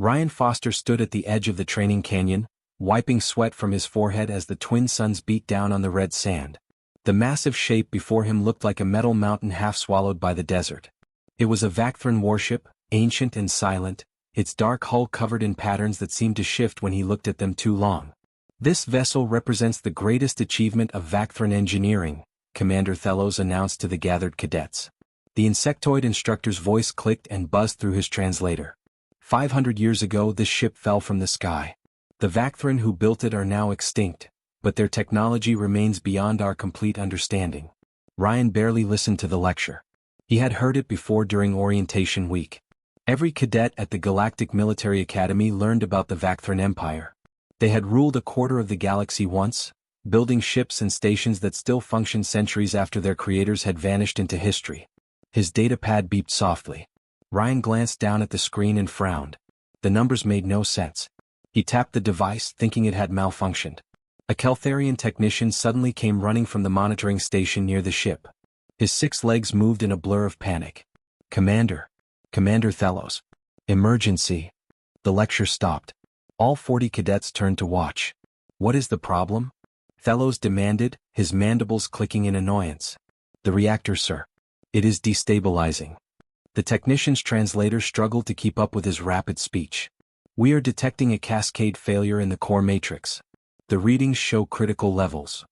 Ryan Foster stood at the edge of the training canyon, wiping sweat from his forehead as the twin suns beat down on the red sand. The massive shape before him looked like a metal mountain half swallowed by the desert. It was a Vacthran warship, ancient and silent, its dark hull covered in patterns that seemed to shift when he looked at them too long. "This vessel represents the greatest achievement of Vacthran engineering," Commander Thelos announced to the gathered cadets. The insectoid instructor's voice clicked and buzzed through his translator. 500 years ago this ship fell from the sky. The Vacthran who built it are now extinct, but their technology remains beyond our complete understanding. Ryan barely listened to the lecture. He had heard it before during orientation week. Every cadet at the Galactic Military Academy learned about the Vacthran Empire. They had ruled a quarter of the galaxy once, building ships and stations that still functioned centuries after their creators had vanished into history. His datapad beeped softly. Ryan glanced down at the screen and frowned. The numbers made no sense. He tapped the device, thinking it had malfunctioned. A Keltharian technician suddenly came running from the monitoring station near the ship. His 6 legs moved in a blur of panic. Commander Thelos. Emergency." The lecture stopped. All 40 cadets turned to watch. "What is the problem?" Thelos demanded, his mandibles clicking in annoyance. "The reactor, sir. It is destabilizing." The technician's translator struggled to keep up with his rapid speech. "We are detecting a cascade failure in the core matrix. The readings show critical levels."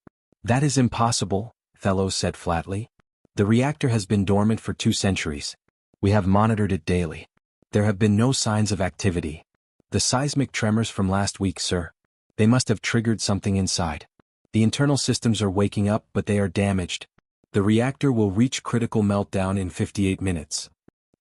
"That is impossible," Thelos said flatly. "The reactor has been dormant for 2 centuries. We have monitored it daily. There have been no signs of activity. The seismic tremors from last week, sir. They must have triggered something inside. The internal systems are waking up, but they are damaged. The reactor will reach critical meltdown in 58 minutes.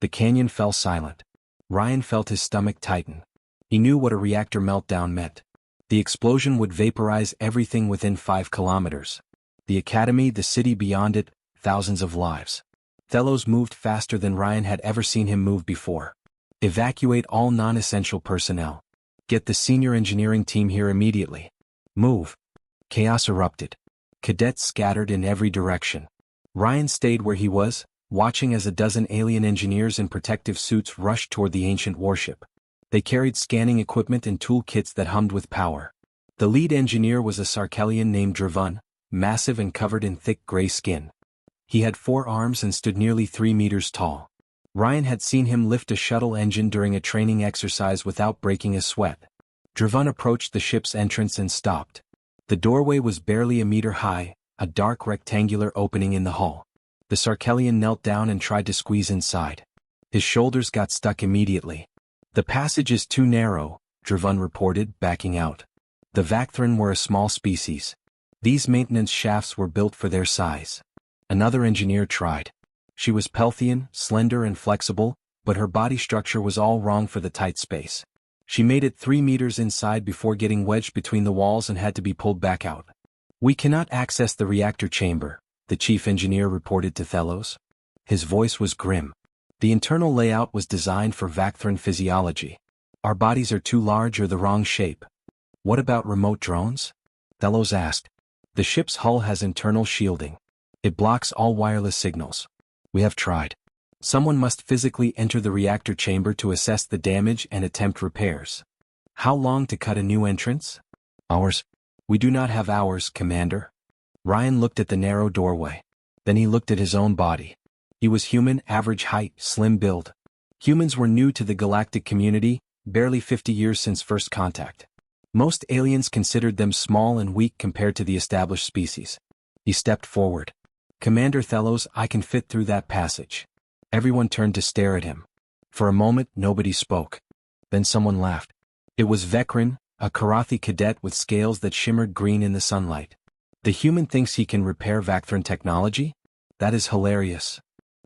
The canyon fell silent. Ryan felt his stomach tighten. He knew what a reactor meltdown meant. The explosion would vaporize everything within 5 kilometers. The academy, the city beyond it, thousands of lives. Thelos moved faster than Ryan had ever seen him move before. "Evacuate all non-essential personnel. Get the senior engineering team here immediately. Move." Chaos erupted. Cadets scattered in every direction. Ryan stayed where he was, watching as a dozen alien engineers in protective suits rushed toward the ancient warship. They carried scanning equipment and toolkits that hummed with power. The lead engineer was a Sarkellian named Dravun, massive and covered in thick gray skin. He had 4 arms and stood nearly 3 meters tall. Ryan had seen him lift a shuttle engine during a training exercise without breaking a sweat. Dravun approached the ship's entrance and stopped. The doorway was barely a meter high, a dark rectangular opening in the hull. The Sarkellian knelt down and tried to squeeze inside. His shoulders got stuck immediately. "The passage is too narrow," Dravun reported, backing out. The Vacthran were a small species. These maintenance shafts were built for their size. Another engineer tried. She was Pelthian, slender and flexible, but her body structure was all wrong for the tight space. She made it 3 meters inside before getting wedged between the walls and had to be pulled back out. "We cannot access the reactor chamber," the chief engineer reported to Thelos. His voice was grim. "The internal layout was designed for Vacthran physiology. Our bodies are too large or the wrong shape." "What about remote drones?" Thelos asked. "The ship's hull has internal shielding. It blocks all wireless signals. We have tried. Someone must physically enter the reactor chamber to assess the damage and attempt repairs." "How long to cut a new entrance?" "Hours." "We do not have hours, Commander." Ryan looked at the narrow doorway. Then he looked at his own body. He was human, average height, slim build. Humans were new to the galactic community, barely 50 years since first contact. Most aliens considered them small and weak compared to the established species. He stepped forward. "Commander Thelos, I can fit through that passage." Everyone turned to stare at him. For a moment, nobody spoke. Then someone laughed. It was Vekran, a Karathi cadet with scales that shimmered green in the sunlight. "The human thinks he can repair Vacthran technology? That is hilarious."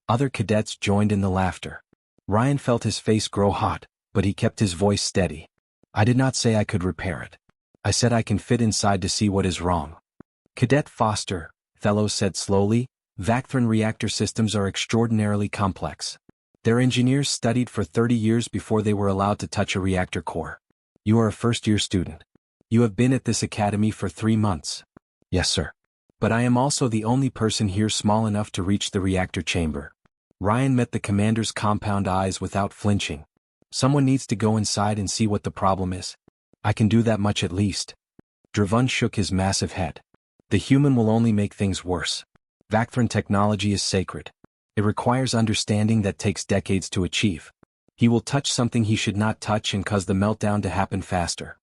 Other cadets joined in the laughter. Ryan felt his face grow hot, but he kept his voice steady. "I did not say I could repair it. I said I can fit inside to see what is wrong." "Cadet Foster," Thelos said slowly, "Vacthran reactor systems are extraordinarily complex. Their engineers studied for 30 years before they were allowed to touch a reactor core. You are a first-year student. You have been at this academy for 3 months." "Yes, sir. But I am also the only person here small enough to reach the reactor chamber." Ryan met the commander's compound eyes without flinching. Someone needs to go inside and see what the problem is. I can do that much at least. Dravun shook his massive head. The human will only make things worse. Vacthran technology is sacred. It requires understanding that takes decades to achieve. He will touch something he should not touch and cause the meltdown to happen faster.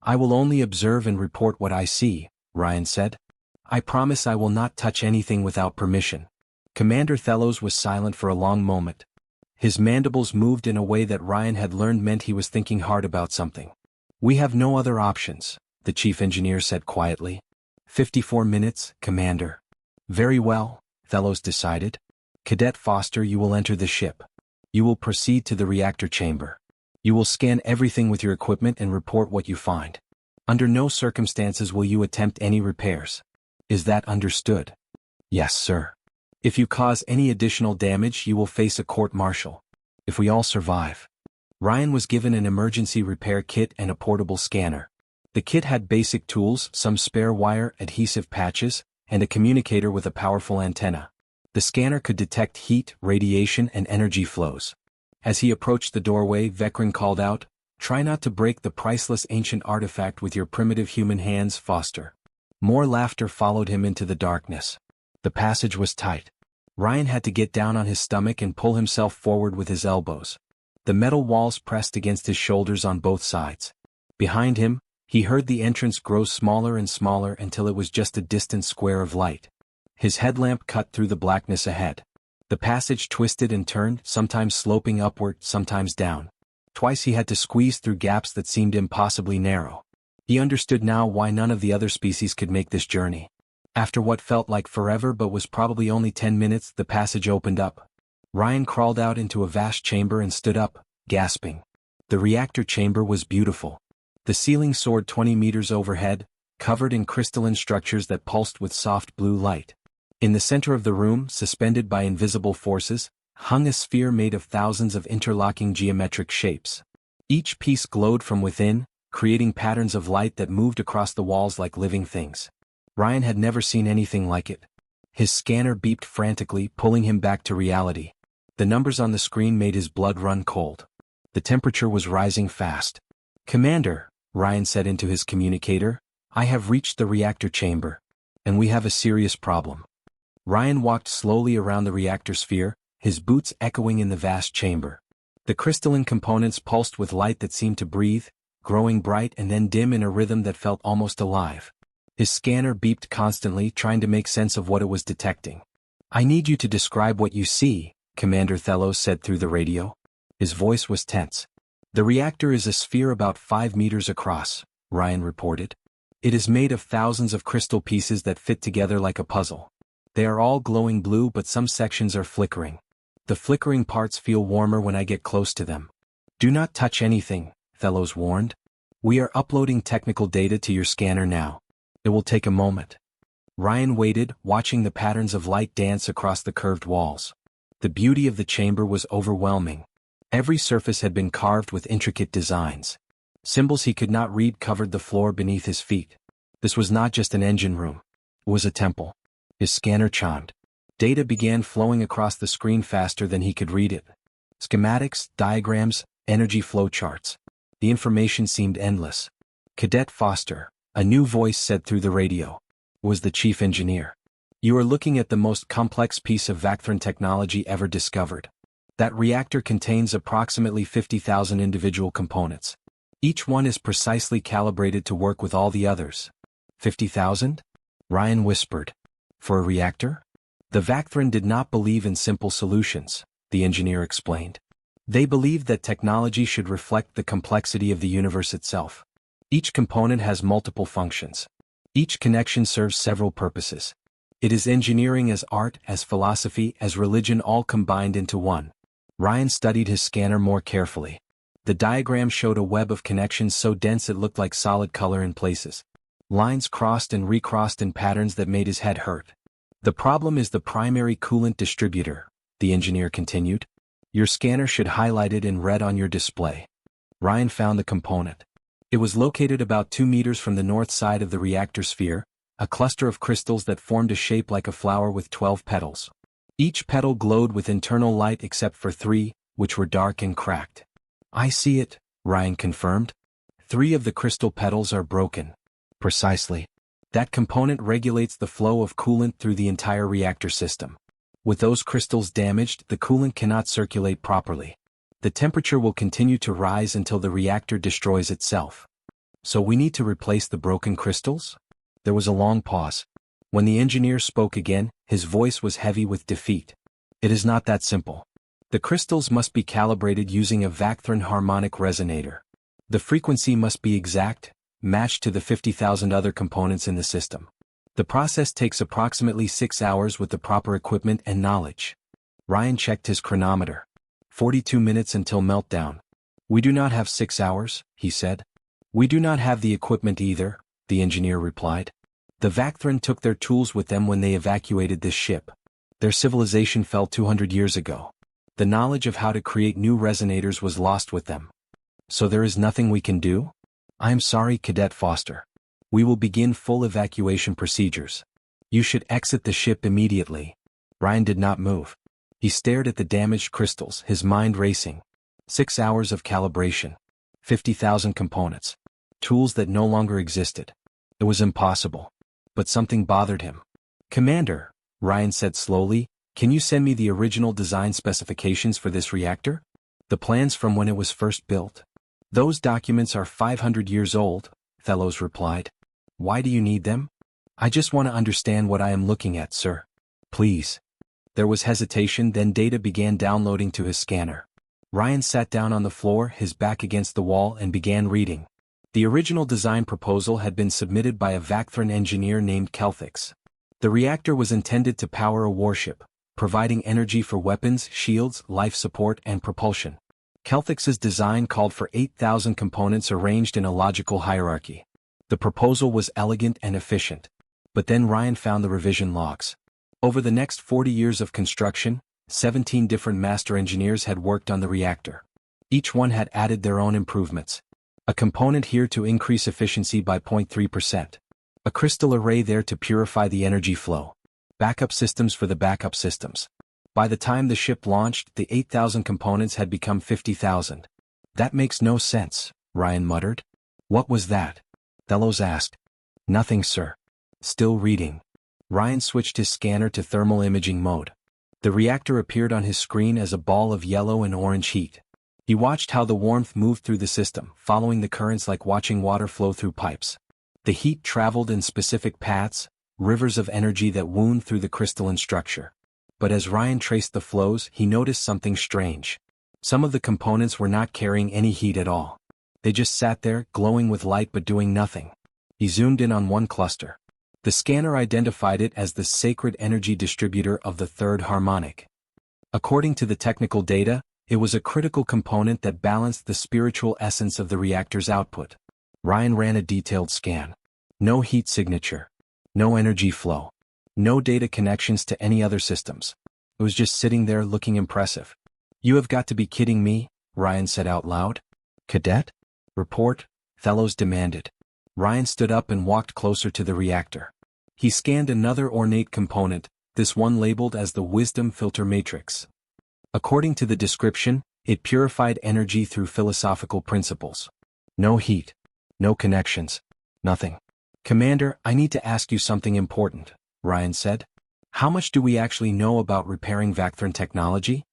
I will only observe and report what I see, Ryan said. I promise I will not touch anything without permission. Commander Thelos was silent for a long moment. His mandibles moved in a way that Ryan had learned meant he was thinking hard about something. We have no other options, the chief engineer said quietly. 54 minutes, Commander. Very well, Thelos decided. Cadet Foster, you will enter the ship. You will proceed to the reactor chamber. You will scan everything with your equipment and report what you find. Under no circumstances will you attempt any repairs. Is that understood? Yes, sir. If you cause any additional damage, you will face a court-martial. If we all survive. Ryan was given an emergency repair kit and a portable scanner. The kit had basic tools, some spare wire, adhesive patches, and a communicator with a powerful antenna. The scanner could detect heat, radiation, and energy flows. As he approached the doorway, Vecran called out, "Try not to break the priceless ancient artifact with your primitive human hands, Foster." More laughter followed him into the darkness. The passage was tight. Ryan had to get down on his stomach and pull himself forward with his elbows. The metal walls pressed against his shoulders on both sides. Behind him, he heard the entrance grow smaller and smaller until it was just a distant square of light. His headlamp cut through the blackness ahead. The passage twisted and turned, sometimes sloping upward, sometimes down. Twice he had to squeeze through gaps that seemed impossibly narrow. He understood now why none of the other species could make this journey. After what felt like forever but was probably only 10 minutes, the passage opened up. Ryan crawled out into a vast chamber and stood up, gasping. The reactor chamber was beautiful. The ceiling soared 20 meters overhead, covered in crystalline structures that pulsed with soft blue light. In the center of the room, suspended by invisible forces, hung a sphere made of thousands of interlocking geometric shapes. Each piece glowed from within, creating patterns of light that moved across the walls like living things. Ryan had never seen anything like it. His scanner beeped frantically, pulling him back to reality. The numbers on the screen made his blood run cold. The temperature was rising fast. "Commander," Ryan said into his communicator, "I have reached the reactor chamber. And we have a serious problem." Ryan walked slowly around the reactor sphere, his boots echoing in the vast chamber. The crystalline components pulsed with light that seemed to breathe, growing bright and then dim in a rhythm that felt almost alive. His scanner beeped constantly, trying to make sense of what it was detecting. "I need you to describe what you see," Commander Thelos said through the radio. His voice was tense. "The reactor is a sphere about 5 meters across," Ryan reported. "It is made of thousands of crystal pieces that fit together like a puzzle. They are all glowing blue, but some sections are flickering. The flickering parts feel warmer when I get close to them." "Do not touch anything," Thelos warned. "We are uploading technical data to your scanner now. It will take a moment." Ryan waited, watching the patterns of light dance across the curved walls. The beauty of the chamber was overwhelming. Every surface had been carved with intricate designs. Symbols he could not read covered the floor beneath his feet. This was not just an engine room. It was a temple. His scanner chimed. Data began flowing across the screen faster than he could read it. Schematics, diagrams, energy flow charts. The information seemed endless. "Cadet Foster," a new voice said through the radio, was the chief engineer. "You are looking at the most complex piece of Vacthran technology ever discovered. That reactor contains approximately 50,000 individual components. Each one is precisely calibrated to work with all the others." 50,000? Ryan whispered. "For a reactor?" "The Vacthran did not believe in simple solutions," the engineer explained. "They believed that technology should reflect the complexity of the universe itself. Each component has multiple functions. Each connection serves several purposes. It is engineering as art, as philosophy, as religion, all combined into one." Ryan studied his scanner more carefully. The diagram showed a web of connections so dense it looked like solid color in places. Lines crossed and recrossed in patterns that made his head hurt. "The problem is the primary coolant distributor," the engineer continued. "Your scanner should highlight it in red on your display." Ryan found the component. It was located about 2 meters from the north side of the reactor sphere, a cluster of crystals that formed a shape like a flower with 12 petals. Each petal glowed with internal light except for 3, which were dark and cracked. I see it, Ryan confirmed. 3 of the crystal petals are broken. Precisely. That component regulates the flow of coolant through the entire reactor system. With those crystals damaged, the coolant cannot circulate properly. The temperature will continue to rise until the reactor destroys itself. So we need to replace the broken crystals? There was a long pause. When the engineer spoke again, his voice was heavy with defeat. It is not that simple. The crystals must be calibrated using a Vacthron harmonic resonator. The frequency must be exact, matched to the 50,000 other components in the system. The process takes approximately 6 hours with the proper equipment and knowledge. Ryan checked his chronometer. 42 minutes until meltdown. We do not have 6 hours, he said. We do not have the equipment either, the engineer replied. The Vacthron took their tools with them when they evacuated this ship. Their civilization fell 200 years ago. The knowledge of how to create new resonators was lost with them. So there is nothing we can do? I am sorry, Cadet Foster. We will begin full evacuation procedures. You should exit the ship immediately. Ryan did not move. He stared at the damaged crystals, his mind racing. 6 hours of calibration. 50,000 components. Tools that no longer existed. It was impossible. But something bothered him. Commander, Ryan said slowly, can you send me the original design specifications for this reactor? The plans from when it was first built. Those documents are 500 years old, Fellows replied. Why do you need them? I just want to understand what I am looking at, sir. Please. There was hesitation, then data began downloading to his scanner. Ryan sat down on the floor, his back against the wall, and began reading. The original design proposal had been submitted by a Vacthron engineer named Kelthix. The reactor was intended to power a warship, providing energy for weapons, shields, life support, and propulsion. Kelthix's design called for 8,000 components arranged in a logical hierarchy. The proposal was elegant and efficient. But then Ryan found the revision logs. Over the next 40 years of construction, 17 different master engineers had worked on the reactor. Each one had added their own improvements. A component here to increase efficiency by 0.3%. A crystal array there to purify the energy flow. Backup systems for the backup systems. By the time the ship launched, the 8,000 components had become 50,000. That makes no sense, Ryan muttered. What was that? Fellows asked. Nothing, sir. Still reading. Ryan switched his scanner to thermal imaging mode. The reactor appeared on his screen as a ball of yellow and orange heat. He watched how the warmth moved through the system, following the currents like watching water flow through pipes. The heat traveled in specific paths, rivers of energy that wound through the crystalline structure. But as Ryan traced the flows, he noticed something strange. Some of the components were not carrying any heat at all. They just sat there, glowing with light but doing nothing. He zoomed in on one cluster. The scanner identified it as the sacred energy distributor of the third harmonic. According to the technical data, it was a critical component that balanced the spiritual essence of the reactor's output. Ryan ran a detailed scan. No heat signature. No energy flow. No data connections to any other systems. It was just sitting there looking impressive. You have got to be kidding me, Ryan said out loud. Cadet? Report, Fellows demanded. Ryan stood up and walked closer to the reactor. He scanned another ornate component, this one labeled as the Wisdom Filter Matrix. According to the description, it purified energy through philosophical principles. No heat. No connections. Nothing. Commander, I need to ask you something important, Ryan said. How much do we actually know about repairing Vacthron technology?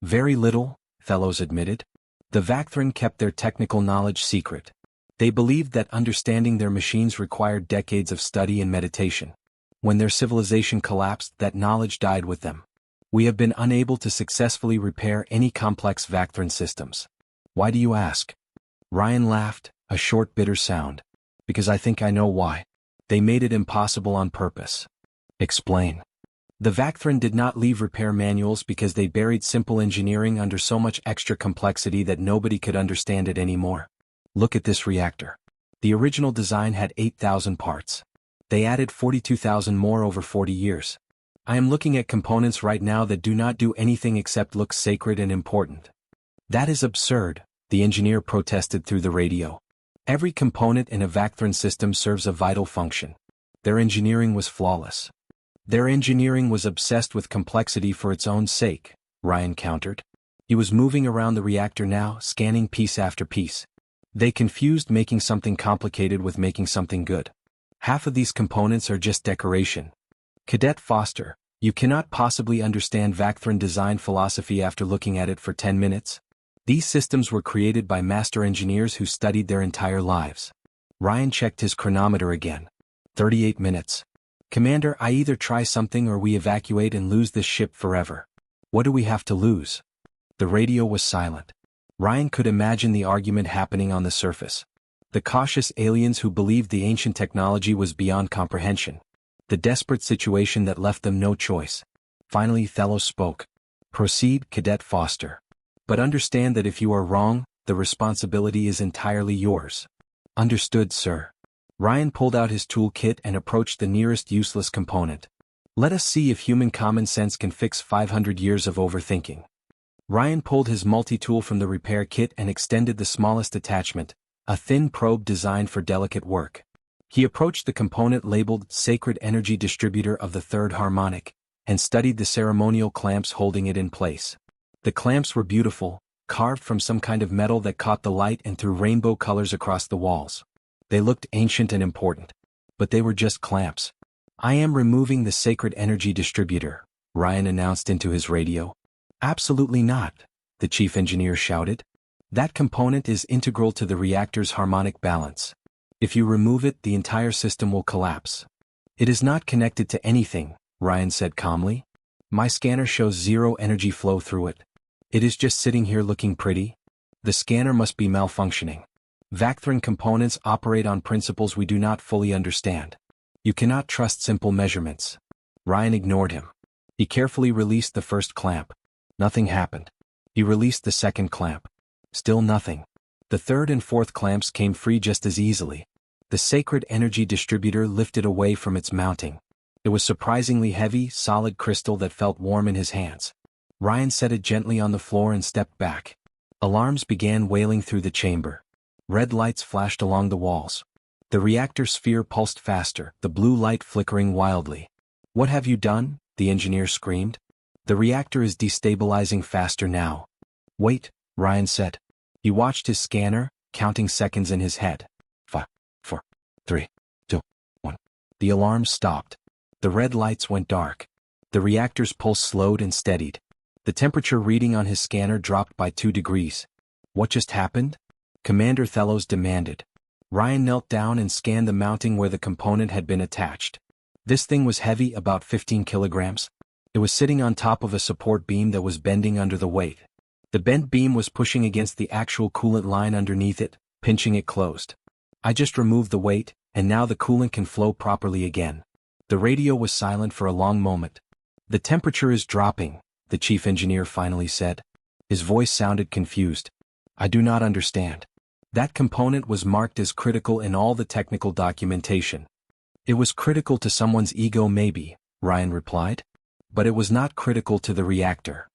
Very little, Fellows admitted. The Vacthron kept their technical knowledge secret. They believed that understanding their machines required decades of study and meditation. When their civilization collapsed, that knowledge died with them. We have been unable to successfully repair any complex Vacthron systems. Why do you ask? Ryan laughed, a short bitter sound. Because I think I know why. They made it impossible on purpose. Explain. The Vacthron did not leave repair manuals because they buried simple engineering under so much extra complexity that nobody could understand it anymore. Look at this reactor. The original design had 8,000 parts. They added 42,000 more over 40 years. I am looking at components right now that do not do anything except look sacred and important. That is absurd, the engineer protested through the radio. Every component in a Vacthron system serves a vital function. Their engineering was flawless. Their engineering was obsessed with complexity for its own sake, Ryan countered. He was moving around the reactor now, scanning piece after piece. They confused making something complicated with making something good. Half of these components are just decoration. Cadet Foster, you cannot possibly understand Vacthran design philosophy after looking at it for 10 minutes? These systems were created by master engineers who studied their entire lives. Ryan checked his chronometer again. 38 minutes. Commander, I either try something or we evacuate and lose this ship forever. What do we have to lose? The radio was silent. Ryan could imagine the argument happening on the surface. The cautious aliens who believed the ancient technology was beyond comprehension. The desperate situation that left them no choice. Finally Thello spoke. Proceed, Cadet Foster. But understand that if you are wrong, the responsibility is entirely yours. Understood, sir. Ryan pulled out his toolkit and approached the nearest useless component. Let us see if human common sense can fix 500 years of overthinking. Ryan pulled his multi-tool from the repair kit and extended the smallest attachment, a thin probe designed for delicate work. He approached the component labeled Sacred Energy Distributor of the Third Harmonic, and studied the ceremonial clamps holding it in place. The clamps were beautiful, carved from some kind of metal that caught the light and threw rainbow colors across the walls. They looked ancient and important. But they were just clamps. I am removing the Sacred Energy Distributor, Ryan announced into his radio. Absolutely not, the chief engineer shouted. That component is integral to the reactor's harmonic balance. If you remove it, the entire system will collapse. It is not connected to anything, Ryan said calmly. My scanner shows zero energy flow through it. It is just sitting here looking pretty. The scanner must be malfunctioning. Vacthran components operate on principles we do not fully understand. You cannot trust simple measurements. Ryan ignored him. He carefully released the first clamp. Nothing happened. He released the second clamp. Still nothing. The third and fourth clamps came free just as easily. The Sacred Energy Distributor lifted away from its mounting. It was surprisingly heavy, solid crystal that felt warm in his hands. Ryan set it gently on the floor and stepped back. Alarms began wailing through the chamber. Red lights flashed along the walls. The reactor sphere pulsed faster, the blue light flickering wildly. What have you done? The engineer screamed. The reactor is destabilizing faster now. Wait, Ryan said. He watched his scanner, counting seconds in his head. 5, 4, 3, 2, 1. The alarm stopped. The red lights went dark. The reactor's pulse slowed and steadied. The temperature reading on his scanner dropped by 2 degrees. What just happened? Commander Thellos demanded. Ryan knelt down and scanned the mounting where the component had been attached. This thing was heavy, about 15 kilograms. It was sitting on top of a support beam that was bending under the weight. The bent beam was pushing against the actual coolant line underneath it, pinching it closed. I just removed the weight, and now the coolant can flow properly again. The radio was silent for a long moment. The temperature is dropping, the chief engineer finally said. His voice sounded confused. I do not understand. That component was marked as critical in all the technical documentation. It was critical to someone's ego maybe, Ryan replied. But it was not critical to the reactor.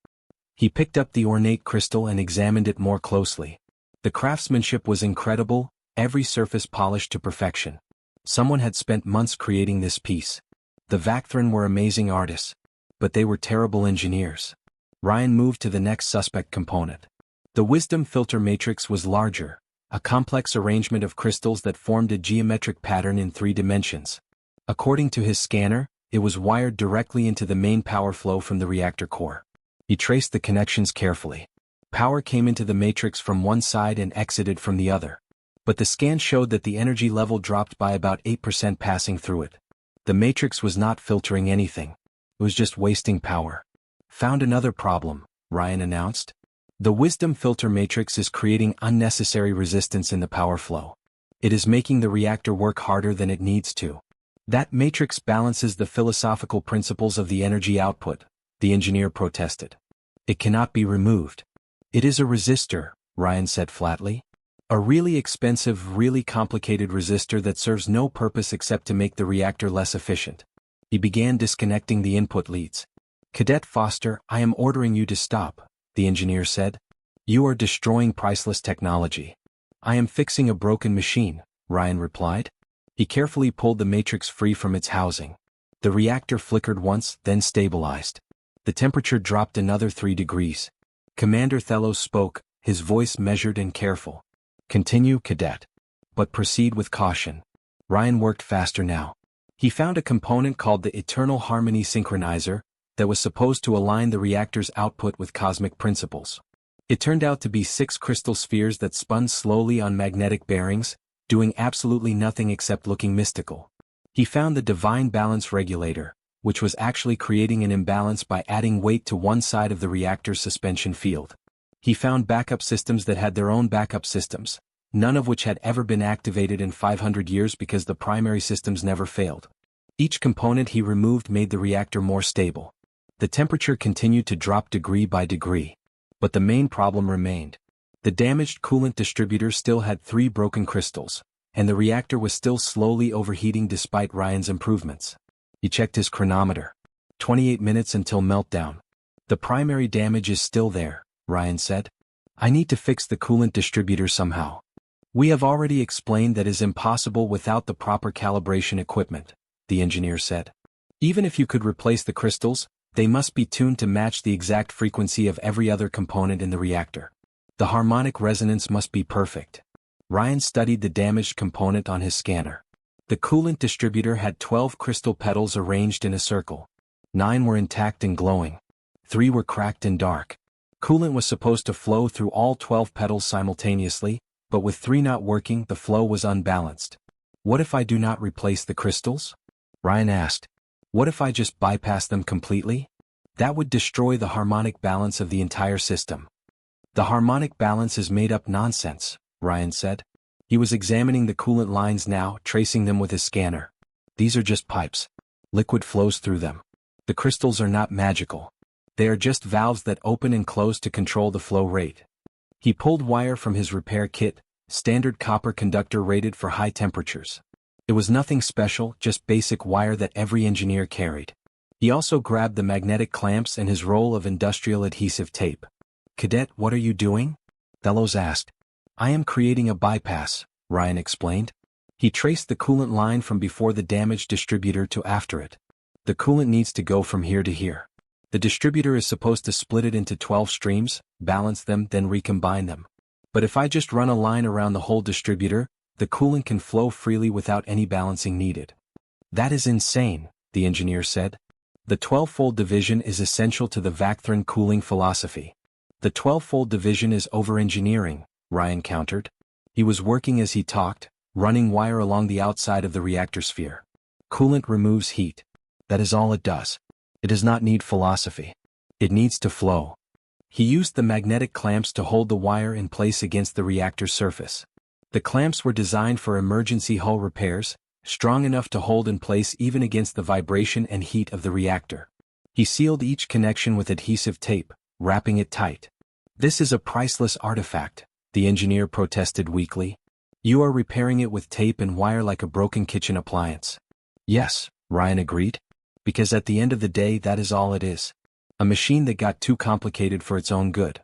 He picked up the ornate crystal and examined it more closely. The craftsmanship was incredible, every surface polished to perfection. Someone had spent months creating this piece. The Vacthran were amazing artists. But they were terrible engineers. Ryan moved to the next suspect component. The wisdom filter matrix was larger, a complex arrangement of crystals that formed a geometric pattern in 3 dimensions. According to his scanner, it was wired directly into the main power flow from the reactor core. He traced the connections carefully. Power came into the matrix from one side and exited from the other. But the scan showed that the energy level dropped by about 8% passing through it. The matrix was not filtering anything. It was just wasting power. Found another problem, Ryan announced. The wisdom filter matrix is creating unnecessary resistance in the power flow. It is making the reactor work harder than it needs to. That matrix balances the philosophical principles of the energy output, the engineer protested. It cannot be removed. It is a resistor, Ryan said flatly. A really expensive, really complicated resistor that serves no purpose except to make the reactor less efficient. He began disconnecting the input leads. Cadet Foster, I am ordering you to stop, the engineer said. You are destroying priceless technology. I am fixing a broken machine, Ryan replied. He carefully pulled the matrix free from its housing. The reactor flickered once, then stabilized. The temperature dropped another 3 degrees. Commander Thelos spoke, his voice measured and careful. Continue, Cadet. But proceed with caution. Ryan worked faster now. He found a component called the Eternal Harmony Synchronizer that was supposed to align the reactor's output with cosmic principles. It turned out to be 6 crystal spheres that spun slowly on magnetic bearings, doing absolutely nothing except looking mystical. He found the Divine Balance Regulator, which was actually creating an imbalance by adding weight to one side of the reactor's suspension field. He found backup systems that had their own backup systems, none of which had ever been activated in 500 years because the primary systems never failed. Each component he removed made the reactor more stable. The temperature continued to drop degree by degree. But the main problem remained. The damaged coolant distributor still had 3 broken crystals, and the reactor was still slowly overheating despite Ryan's improvements. He checked his chronometer. 28 minutes until meltdown. The primary damage is still there, Ryan said. I need to fix the coolant distributor somehow. We have already explained that is impossible without the proper calibration equipment, the engineer said. Even if you could replace the crystals, they must be tuned to match the exact frequency of every other component in the reactor. The harmonic resonance must be perfect. Ryan studied the damaged component on his scanner. The coolant distributor had 12 crystal petals arranged in a circle. 9 were intact and glowing. 3 were cracked and dark. Coolant was supposed to flow through all 12 petals simultaneously, but with 3 not working, the flow was unbalanced. What if I do not replace the crystals? Ryan asked. What if I just bypass them completely? That would destroy the harmonic balance of the entire system. The harmonic balance is made up nonsense, Ryan said. He was examining the coolant lines now, tracing them with his scanner. These are just pipes. Liquid flows through them. The crystals are not magical. They are just valves that open and close to control the flow rate. He pulled wire from his repair kit, standard copper conductor rated for high temperatures. It was nothing special, just basic wire that every engineer carried. He also grabbed the magnetic clamps and his roll of industrial adhesive tape. Cadet, what are you doing? Thelos asked. I am creating a bypass, Ryan explained. He traced the coolant line from before the damaged distributor to after it. The coolant needs to go from here to here. The distributor is supposed to split it into 12 streams, balance them, then recombine them. But if I just run a line around the whole distributor, the coolant can flow freely without any balancing needed. That is insane, the engineer said. The 12-fold division is essential to the Vacthran cooling philosophy. The 12-fold division is over-engineering, Ryan countered. He was working as he talked, running wire along the outside of the reactor sphere. Coolant removes heat. That is all it does. It does not need philosophy. It needs to flow. He used the magnetic clamps to hold the wire in place against the reactor's surface. The clamps were designed for emergency hull repairs, strong enough to hold in place even against the vibration and heat of the reactor. He sealed each connection with adhesive tape, wrapping it tight. This is a priceless artifact, the engineer protested weakly. You are repairing it with tape and wire like a broken kitchen appliance. Yes, Ryan agreed. Because at the end of the day that is all it is. A machine that got too complicated for its own good.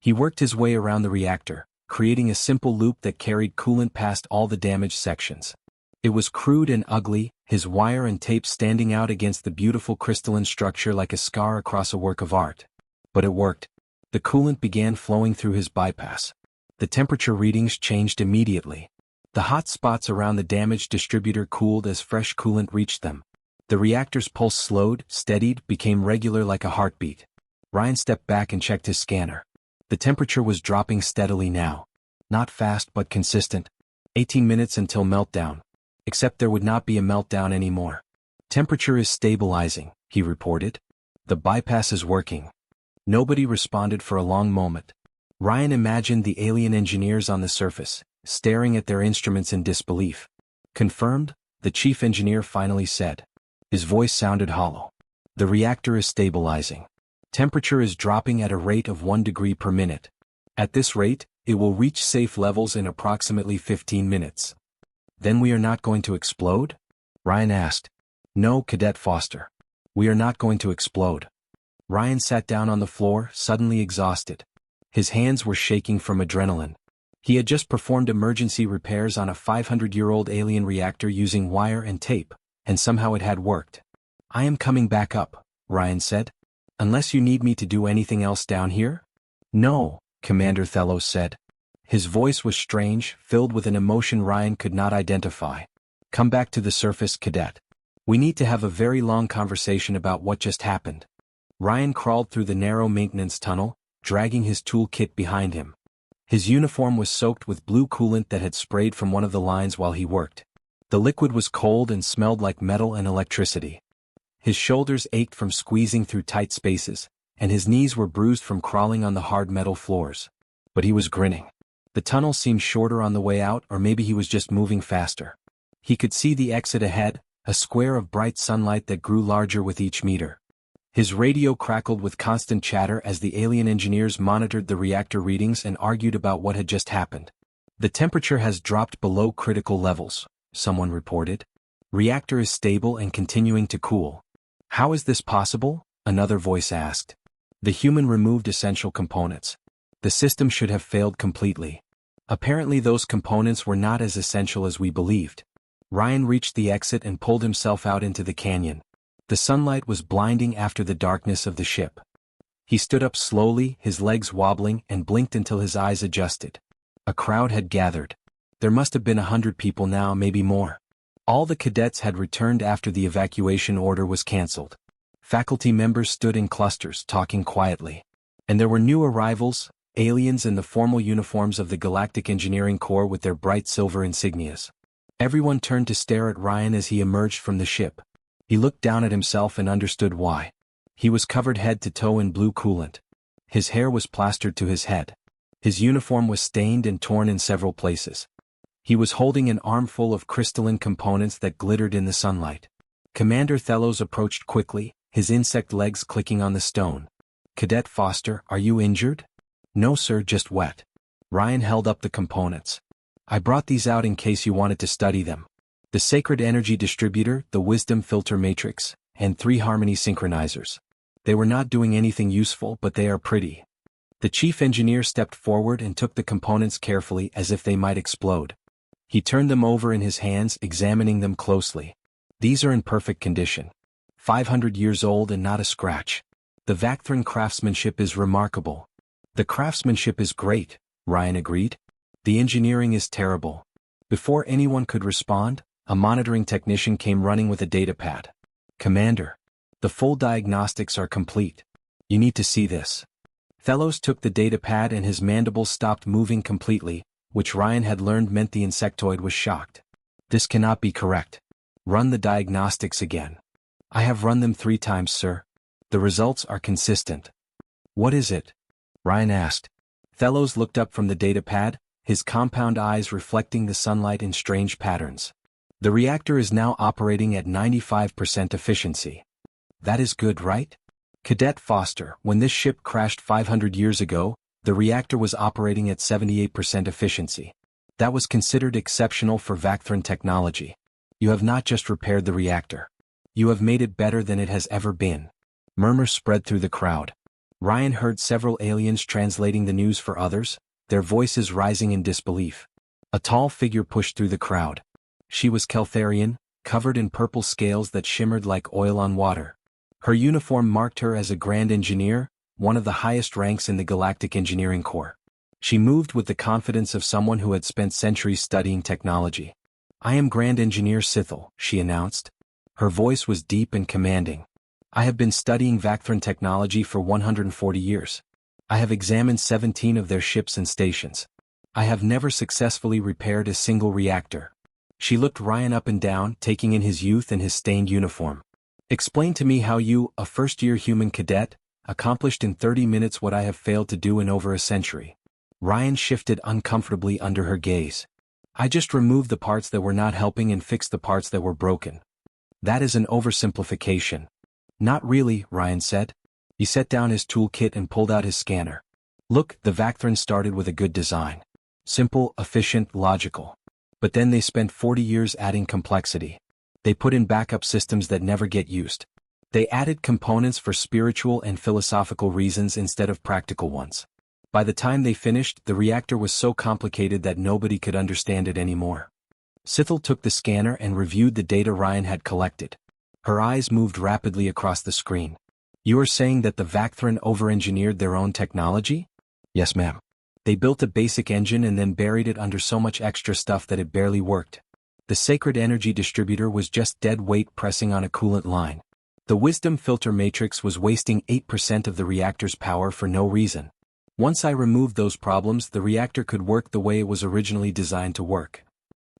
He worked his way around the reactor, creating a simple loop that carried coolant past all the damaged sections. It was crude and ugly, his wire and tape standing out against the beautiful crystalline structure like a scar across a work of art. But it worked. The coolant began flowing through his bypass. The temperature readings changed immediately. The hot spots around the damaged distributor cooled as fresh coolant reached them. The reactor's pulse slowed, steadied, became regular like a heartbeat. Ryan stepped back and checked his scanner. The temperature was dropping steadily now. Not fast but consistent. 18 minutes until meltdown. Except there would not be a meltdown anymore. Temperature is stabilizing, he reported. The bypass is working. Nobody responded for a long moment. Ryan imagined the alien engineers on the surface, staring at their instruments in disbelief. Confirmed, the chief engineer finally said. His voice sounded hollow. The reactor is stabilizing. Temperature is dropping at a rate of 1 degree per minute. At this rate, it will reach safe levels in approximately 15 minutes. Then we are not going to explode? Ryan asked. No, Cadet Foster. We are not going to explode. Ryan sat down on the floor, suddenly exhausted. His hands were shaking from adrenaline. He had just performed emergency repairs on a 500-year-old alien reactor using wire and tape, and somehow it had worked. I am coming back up, Ryan said. Unless you need me to do anything else down here? No, Commander Thelos said. His voice was strange, filled with an emotion Ryan could not identify. Come back to the surface, Cadet. We need to have a very long conversation about what just happened. Ryan crawled through the narrow maintenance tunnel, dragging his toolkit behind him. His uniform was soaked with blue coolant that had sprayed from one of the lines while he worked. The liquid was cold and smelled like metal and electricity. His shoulders ached from squeezing through tight spaces, and his knees were bruised from crawling on the hard metal floors. But he was grinning. The tunnel seemed shorter on the way out, or maybe he was just moving faster. He could see the exit ahead, a square of bright sunlight that grew larger with each meter. His radio crackled with constant chatter as the alien engineers monitored the reactor readings and argued about what had just happened. The temperature has dropped below critical levels, someone reported. Reactor is stable and continuing to cool. How is this possible? Another voice asked. The human removed essential components. The system should have failed completely. Apparently those components were not as essential as we believed. Ryan reached the exit and pulled himself out into the canyon. The sunlight was blinding after the darkness of the ship. He stood up slowly, his legs wobbling, and blinked until his eyes adjusted. A crowd had gathered. There must have been 100 people now, maybe more. All the cadets had returned after the evacuation order was cancelled. Faculty members stood in clusters, talking quietly. And there were new arrivals, aliens in the formal uniforms of the Galactic Engineering Corps with their bright silver insignias. Everyone turned to stare at Ryan as he emerged from the ship. He looked down at himself and understood why. He was covered head to toe in blue coolant. His hair was plastered to his head. His uniform was stained and torn in several places. He was holding an armful of crystalline components that glittered in the sunlight. Commander Thelos approached quickly, his insect legs clicking on the stone. Cadet Foster, are you injured? No sir, just wet. Ryan held up the components. I brought these out in case you wanted to study them. The Sacred Energy Distributor, the Wisdom Filter Matrix, and 3 Harmony Synchronizers. They were not doing anything useful, but they are pretty. The chief engineer stepped forward and took the components carefully as if they might explode. He turned them over in his hands, examining them closely. These are in perfect condition. 500 years old and not a scratch. The Vacthran craftsmanship is remarkable. The craftsmanship is great, Ryan agreed. The engineering is terrible. Before anyone could respond, a monitoring technician came running with a datapad. Commander, the full diagnostics are complete. You need to see this. Thelos took the datapad and his mandibles stopped moving completely, which Ryan had learned meant the insectoid was shocked. This cannot be correct. Run the diagnostics again. I have run them 3 times, sir. The results are consistent. What is it? Ryan asked. Thelos looked up from the datapad, his compound eyes reflecting the sunlight in strange patterns. The reactor is now operating at 95% efficiency. That is good, right? Cadet Foster, when this ship crashed 500 years ago, the reactor was operating at 78% efficiency. That was considered exceptional for Vacthran technology. You have not just repaired the reactor. You have made it better than it has ever been. Murmurs spread through the crowd. Ryan heard several aliens translating the news for others, their voices rising in disbelief. A tall figure pushed through the crowd. She was Keltharian, covered in purple scales that shimmered like oil on water. Her uniform marked her as a Grand Engineer, one of the highest ranks in the Galactic Engineering Corps. She moved with the confidence of someone who had spent centuries studying technology. I am Grand Engineer Sithel, she announced. Her voice was deep and commanding. I have been studying Vacthran technology for 140 years. I have examined 17 of their ships and stations. I have never successfully repaired a single reactor. She looked Ryan up and down, taking in his youth and his stained uniform. Explain to me how you, a first-year human cadet, accomplished in 30 minutes what I have failed to do in over a century. Ryan shifted uncomfortably under her gaze. I just removed the parts that were not helping and fixed the parts that were broken. That is an oversimplification. Not really, Ryan said. He set down his toolkit and pulled out his scanner. Look, the Vacthran started with a good design. Simple, efficient, logical. But then they spent 40 years adding complexity. They put in backup systems that never get used. They added components for spiritual and philosophical reasons instead of practical ones. By the time they finished, the reactor was so complicated that nobody could understand it anymore. Sithel took the scanner and reviewed the data Ryan had collected. Her eyes moved rapidly across the screen. You are saying that the Vacthran over-engineered their own technology? Yes, ma'am. They built a basic engine and then buried it under so much extra stuff that it barely worked. The sacred energy distributor was just dead weight pressing on a coolant line. The wisdom filter matrix was wasting 8% of the reactor's power for no reason. Once I removed those problems, the reactor could work the way it was originally designed to work.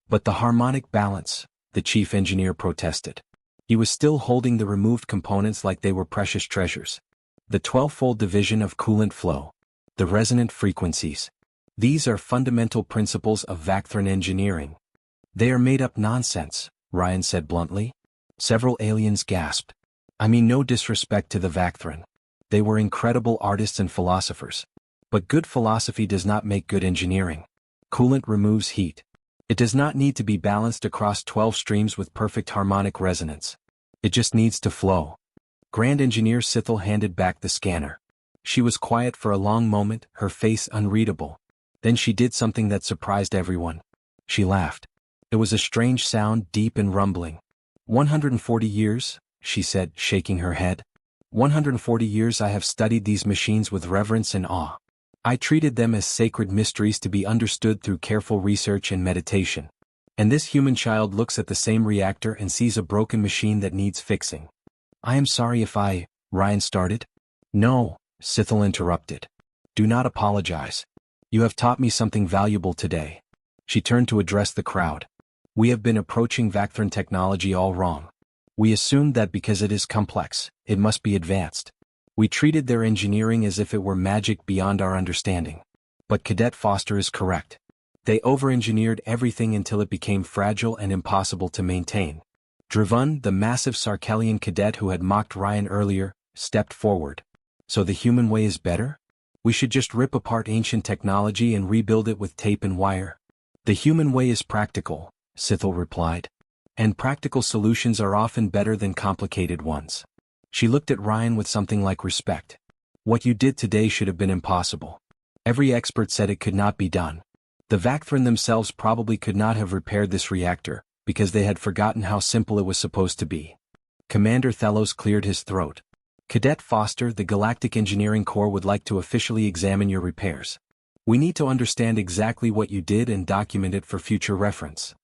But the harmonic balance, the chief engineer protested. He was still holding the removed components like they were precious treasures. The 12-fold division of coolant flow. The resonant frequencies. These are fundamental principles of Vacthran engineering. They are made-up nonsense, Ryan said bluntly. Several aliens gasped. I mean, no disrespect to the Vacthran. They were incredible artists and philosophers. But good philosophy does not make good engineering. Coolant removes heat. It does not need to be balanced across 12 streams with perfect harmonic resonance. It just needs to flow. Grand Engineer Sithel handed back the scanner. She was quiet for a long moment, her face unreadable. Then she did something that surprised everyone. She laughed. It was a strange sound, deep and rumbling. 140 years, she said, shaking her head. 140 years I have studied these machines with reverence and awe. I treated them as sacred mysteries to be understood through careful research and meditation. And this human child looks at the same reactor and sees a broken machine that needs fixing. I am sorry if Ryan started. No, Sithel interrupted. Do not apologize. You have taught me something valuable today. She turned to address the crowd. We have been approaching Vacthran technology all wrong. We assumed that because it is complex, it must be advanced. We treated their engineering as if it were magic beyond our understanding. But Cadet Foster is correct. They over-engineered everything until it became fragile and impossible to maintain. Drivun, the massive Sarkellian cadet who had mocked Ryan earlier, stepped forward. So the human way is better? We should just rip apart ancient technology and rebuild it with tape and wire. The human way is practical, Sithel replied. And practical solutions are often better than complicated ones. She looked at Ryan with something like respect. What you did today should have been impossible. Every expert said it could not be done. The Vacthran themselves probably could not have repaired this reactor, because they had forgotten how simple it was supposed to be. Commander Thelos cleared his throat. Cadet Foster, the Galactic Engineering Corps would like to officially examine your repairs. We need to understand exactly what you did and document it for future reference.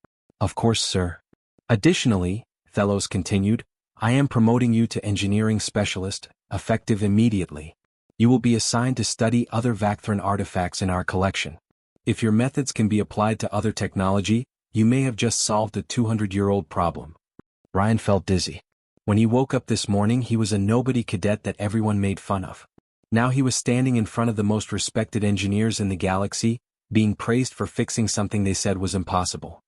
Of course, sir. Additionally, Thelos continued, I am promoting you to Engineering Specialist, effective immediately. You will be assigned to study other Vacthran artifacts in our collection. If your methods can be applied to other technology, you may have just solved a 200-year-old problem. Ryan felt dizzy. When he woke up this morning, he was a nobody cadet that everyone made fun of. Now he was standing in front of the most respected engineers in the galaxy, being praised for fixing something they said was impossible.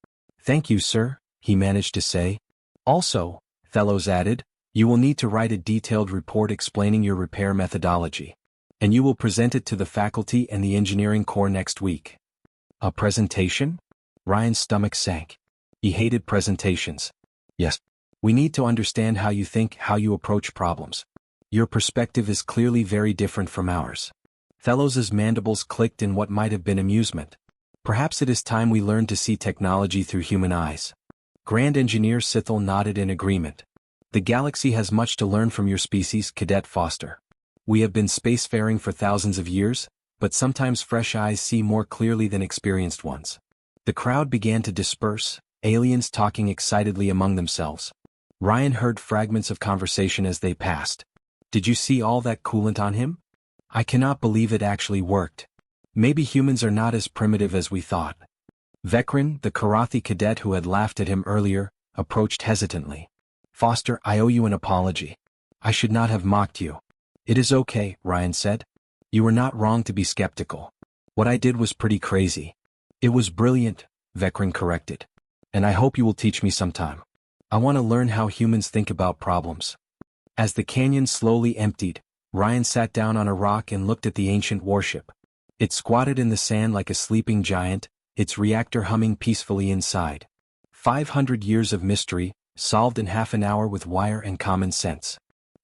Thank you, sir, he managed to say. Also, Thelos added, you will need to write a detailed report explaining your repair methodology. And you will present it to the faculty and the engineering corps next week. A presentation? Ryan's stomach sank. He hated presentations. Yes. We need to understand how you think, how you approach problems. Your perspective is clearly very different from ours. Thelos's mandibles clicked in what might have been amusement. Perhaps it is time we learn to see technology through human eyes. Grand Engineer Sithel nodded in agreement. The galaxy has much to learn from your species, Cadet Foster. We have been spacefaring for thousands of years, but sometimes fresh eyes see more clearly than experienced ones. The crowd began to disperse, aliens talking excitedly among themselves. Ryan heard fragments of conversation as they passed. Did you see all that coolant on him? I cannot believe it actually worked. Maybe humans are not as primitive as we thought. Vecran, the Karathi cadet who had laughed at him earlier, approached hesitantly. Foster, I owe you an apology. I should not have mocked you. It is okay, Ryan said. You were not wrong to be skeptical. What I did was pretty crazy. It was brilliant, Vecran corrected. And I hope you will teach me sometime. I want to learn how humans think about problems. As the canyon slowly emptied, Ryan sat down on a rock and looked at the ancient warship. It squatted in the sand like a sleeping giant, its reactor humming peacefully inside. 500 years of mystery, solved in half an hour with wire and common sense.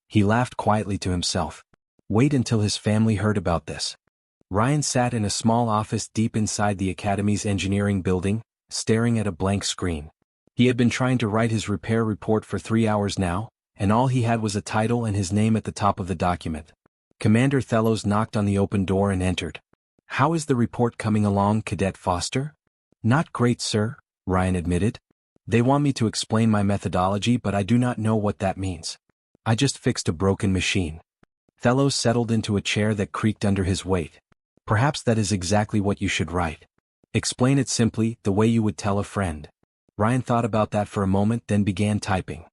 He laughed quietly to himself. Wait until his family heard about this. Ryan sat in a small office deep inside the Academy's engineering building, staring at a blank screen. He had been trying to write his repair report for 3 hours now, and all he had was a title and his name at the top of the document. Commander Thelos knocked on the open door and entered. How is the report coming along, Cadet Foster? Not great, sir, Ryan admitted. They want me to explain my methodology, but I do not know what that means. I just fixed a broken machine. Thellos settled into a chair that creaked under his weight. Perhaps that is exactly what you should write. Explain it simply, the way you would tell a friend. Ryan thought about that for a moment, then began typing.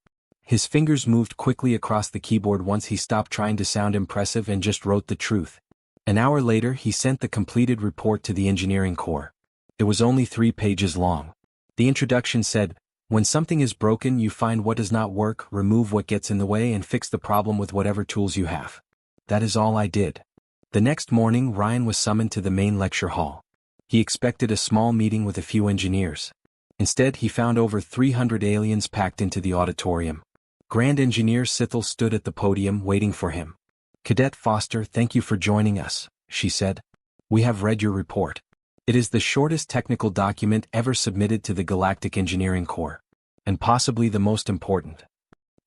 His fingers moved quickly across the keyboard once he stopped trying to sound impressive and just wrote the truth. An hour later, he sent the completed report to the engineering corps. It was only 3 pages long. The introduction said, "When something is broken, you find what does not work, remove what gets in the way, and fix the problem with whatever tools you have." That is all I did. The next morning, Ryan was summoned to the main lecture hall. He expected a small meeting with a few engineers. Instead, he found over 300 aliens packed into the auditorium. Grand Engineer Sithel stood at the podium waiting for him. "Cadet Foster, thank you for joining us," she said. "We have read your report. It is the shortest technical document ever submitted to the Galactic Engineering Corps, and possibly the most important."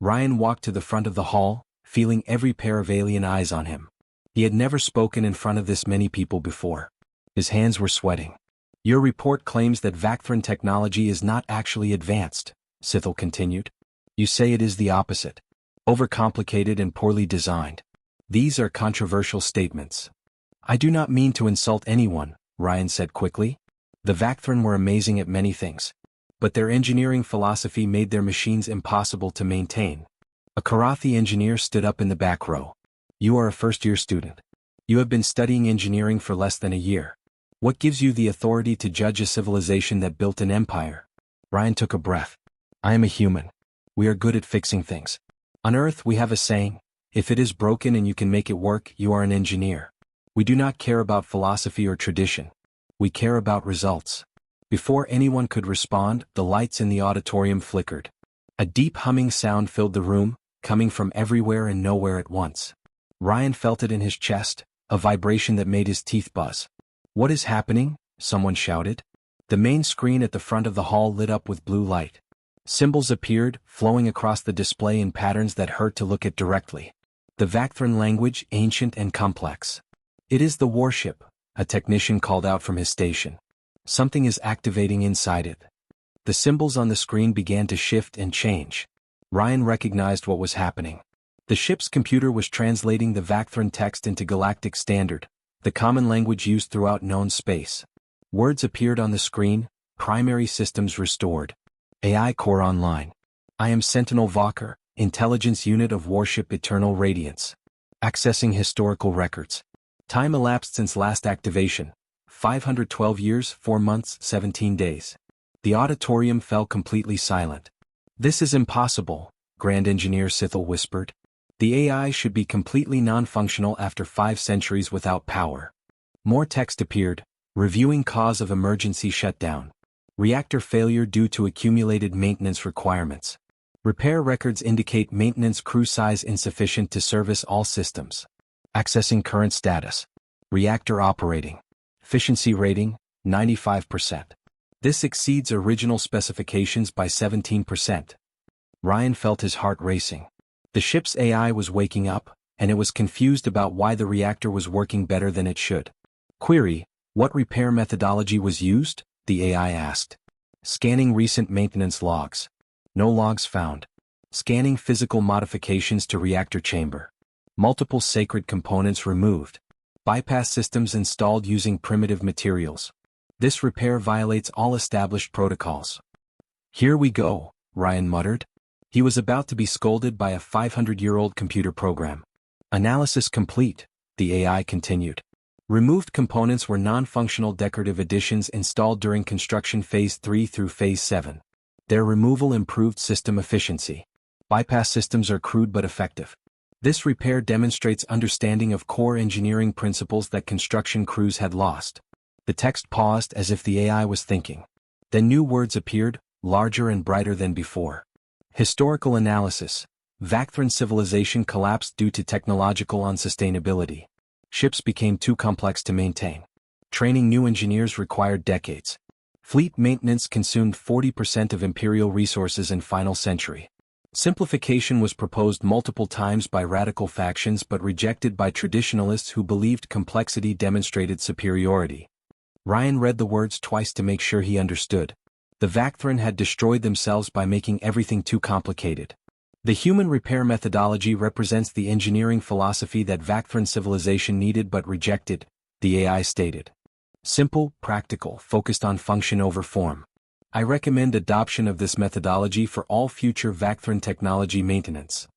Ryan walked to the front of the hall, feeling every pair of alien eyes on him. He had never spoken in front of this many people before. His hands were sweating. "Your report claims that Vacthran technology is not actually advanced," Sithel continued. "You say it is the opposite. Overcomplicated and poorly designed. These are controversial statements." "I do not mean to insult anyone," Ryan said quickly. "The Vacthran were amazing at many things. But their engineering philosophy made their machines impossible to maintain." A Karathi engineer stood up in the back row. "You are a first-year student. You have been studying engineering for less than a year. What gives you the authority to judge a civilization that built an empire?" Ryan took a breath. "I am a human. We are good at fixing things. On Earth we have a saying, if it is broken and you can make it work, you are an engineer. We do not care about philosophy or tradition. We care about results." Before anyone could respond, the lights in the auditorium flickered. A deep humming sound filled the room, coming from everywhere and nowhere at once. Ryan felt it in his chest, a vibration that made his teeth buzz. "What is happening?" someone shouted. The main screen at the front of the hall lit up with blue light. Symbols appeared, flowing across the display in patterns that hurt to look at directly. The Vacthran language, ancient and complex. "It is the warship," a technician called out from his station. "Something is activating inside it." The symbols on the screen began to shift and change. Ryan recognized what was happening. The ship's computer was translating the Vacthran text into Galactic Standard, the common language used throughout known space. Words appeared on the screen: primary systems restored. AI core online. I am Sentinel Valker, intelligence unit of Warship Eternal Radiance. Accessing historical records. Time elapsed since last activation: 512 years, 4 months, 17 days. The auditorium fell completely silent. "This is impossible," Grand Engineer Sithel whispered. "The AI should be completely non-functional after 5 centuries without power." More text appeared: reviewing cause of emergency shutdown. Reactor failure due to accumulated maintenance requirements. Repair records indicate maintenance crew size insufficient to service all systems. Accessing current status. Reactor operating. Efficiency rating, 95%. This exceeds original specifications by 17%. Ryan felt his heart racing. The ship's AI was waking up, and it was confused about why the reactor was working better than it should. Query: what repair methodology was used? The AI asked. Scanning recent maintenance logs. No logs found. Scanning physical modifications to reactor chamber. Multiple sacred components removed. Bypass systems installed using primitive materials. This repair violates all established protocols. Here we go, Ryan muttered. He was about to be scolded by a 500-year-old computer program. Analysis complete, the AI continued. Removed components were non-functional decorative additions installed during construction Phase 3 through Phase 7. Their removal improved system efficiency. Bypass systems are crude but effective. This repair demonstrates understanding of core engineering principles that construction crews had lost. The text paused as if the AI was thinking. Then new words appeared, larger and brighter than before. Historical analysis. Vacthran civilization collapsed due to technological unsustainability. Ships became too complex to maintain. Training new engineers required decades. Fleet maintenance consumed 40% of Imperial resources in final century. Simplification was proposed multiple times by radical factions but rejected by traditionalists who believed complexity demonstrated superiority. Ryan read the words twice to make sure he understood. The Vacthran had destroyed themselves by making everything too complicated. The human repair methodology represents the engineering philosophy that Vacthran civilization needed but rejected, the AI stated. Simple, practical, focused on function over form. I recommend adoption of this methodology for all future Vacthran technology maintenance.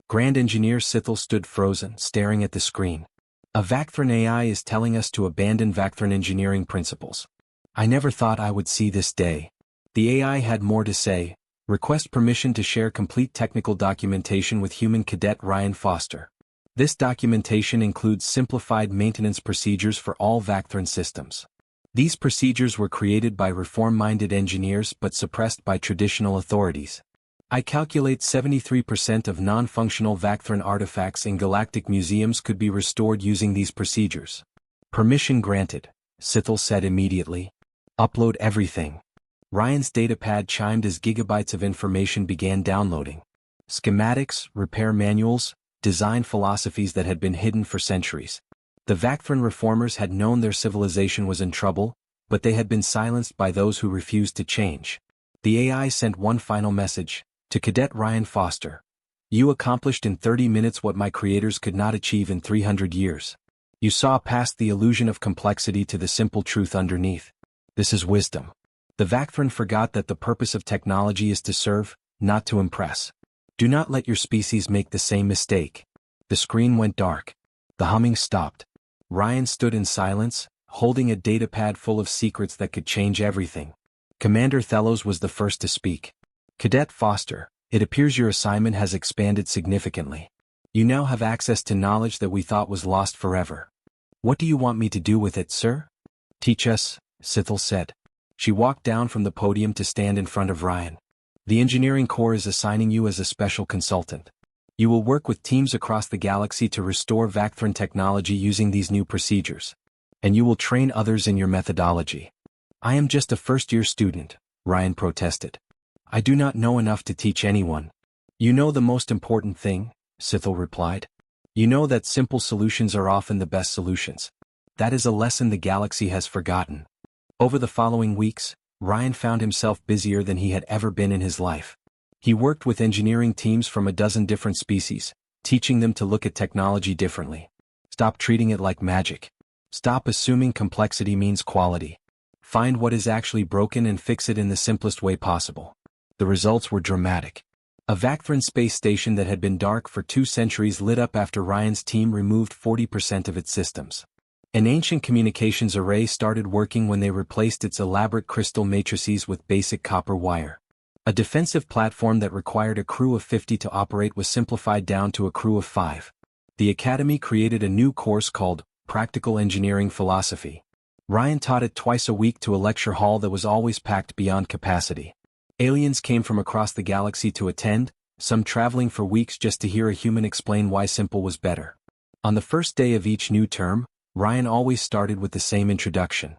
Grand Engineer Sithel stood frozen, staring at the screen. A Vacthran AI is telling us to abandon Vacthran engineering principles. I never thought I would see this day. The AI had more to say. Request permission to share complete technical documentation with human cadet Ryan Foster. This documentation includes simplified maintenance procedures for all Vacthran systems. These procedures were created by reform-minded engineers but suppressed by traditional authorities. I calculate 73% of non-functional Vacthran artifacts in galactic museums could be restored using these procedures. Permission granted, Sithel said immediately. Upload everything. Ryan's datapad chimed as gigabytes of information began downloading. Schematics, repair manuals, design philosophies that had been hidden for centuries. The Vacthran reformers had known their civilization was in trouble, but they had been silenced by those who refused to change. The AI sent one final message, to Cadet Ryan Foster. You accomplished in 30 minutes what my creators could not achieve in 300 years. You saw past the illusion of complexity to the simple truth underneath. This is wisdom. The Vacthran forgot that the purpose of technology is to serve, not to impress. Do not let your species make the same mistake. The screen went dark. The humming stopped. Ryan stood in silence, holding a datapad full of secrets that could change everything. Commander Thelos was the first to speak. Cadet Foster, it appears your assignment has expanded significantly. You now have access to knowledge that we thought was lost forever. What do you want me to do with it, sir? Teach us, Sithel said. She walked down from the podium to stand in front of Ryan. The Engineering Corps is assigning you as a special consultant. You will work with teams across the galaxy to restore Vacthran technology using these new procedures. And you will train others in your methodology. I am just a first-year student, Ryan protested. I do not know enough to teach anyone. You know the most important thing, Sithel replied. You know that simple solutions are often the best solutions. That is a lesson the galaxy has forgotten. Over the following weeks, Ryan found himself busier than he had ever been in his life. He worked with engineering teams from a dozen different species, teaching them to look at technology differently. Stop treating it like magic. Stop assuming complexity means quality. Find what is actually broken and fix it in the simplest way possible. The results were dramatic. A Vacthran space station that had been dark for 2 centuries lit up after Ryan's team removed 40% of its systems. An ancient communications array started working when they replaced its elaborate crystal matrices with basic copper wire. A defensive platform that required a crew of 50 to operate was simplified down to a crew of 5. The Academy created a new course called Practical Engineering Philosophy. Ryan taught it twice a week to a lecture hall that was always packed beyond capacity. Aliens came from across the galaxy to attend, some traveling for weeks just to hear a human explain why simple was better. On the first day of each new term, Ryan always started with the same introduction.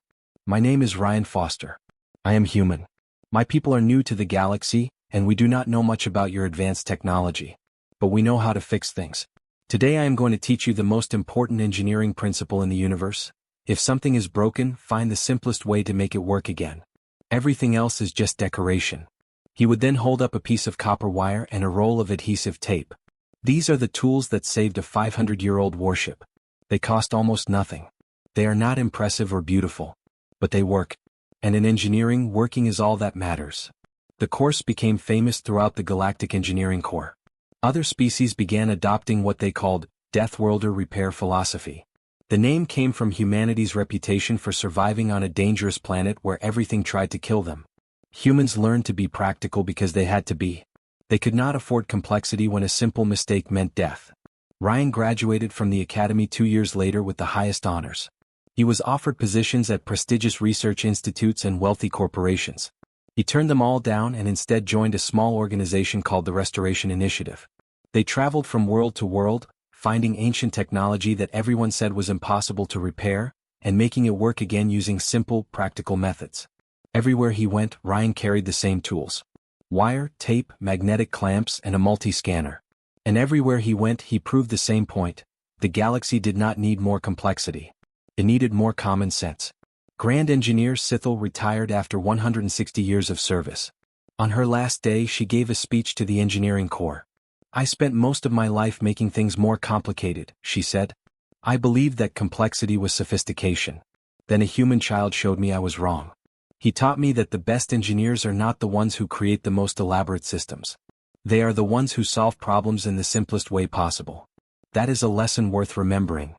My name is Ryan Foster. I am human. My people are new to the galaxy, and we do not know much about your advanced technology. But we know how to fix things. Today I am going to teach you the most important engineering principle in the universe. If something is broken, find the simplest way to make it work again. Everything else is just decoration. He would then hold up a piece of copper wire and a roll of adhesive tape. These are the tools that saved a 500-year-old warship. They cost almost nothing. They are not impressive or beautiful. But they work. And in engineering, working is all that matters. The course became famous throughout the Galactic Engineering Corps. Other species began adopting what they called Deathworlder repair philosophy. The name came from humanity's reputation for surviving on a dangerous planet where everything tried to kill them. Humans learned to be practical because they had to be. They could not afford complexity when a simple mistake meant death. Ryan graduated from the academy 2 years later with the highest honors. He was offered positions at prestigious research institutes and wealthy corporations. He turned them all down and instead joined a small organization called the Restoration Initiative. They traveled from world to world, finding ancient technology that everyone said was impossible to repair, and making it work again using simple, practical methods. Everywhere he went, Ryan carried the same tools. Wire, tape, magnetic clamps, and a multi-scanner. And everywhere he went he proved the same point: the galaxy did not need more complexity. It needed more common sense. Grand Engineer Sithel retired after 160 years of service. On her last day she gave a speech to the engineering corps. "I spent most of my life making things more complicated," she said. "I believed that complexity was sophistication. Then a human child showed me I was wrong. He taught me that the best engineers are not the ones who create the most elaborate systems. They are the ones who solve problems in the simplest way possible." That is a lesson worth remembering.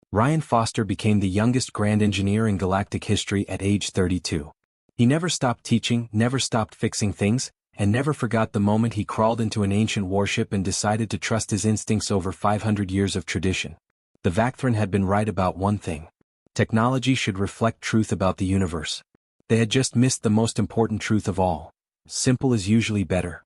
Ryan Foster became the youngest Grand Engineer in galactic history at age 32. He never stopped teaching, never stopped fixing things, and never forgot the moment he crawled into an ancient warship and decided to trust his instincts over 500 years of tradition. The Vacthran had been right about one thing. Technology should reflect truth about the universe. They had just missed the most important truth of all. Simple is usually better.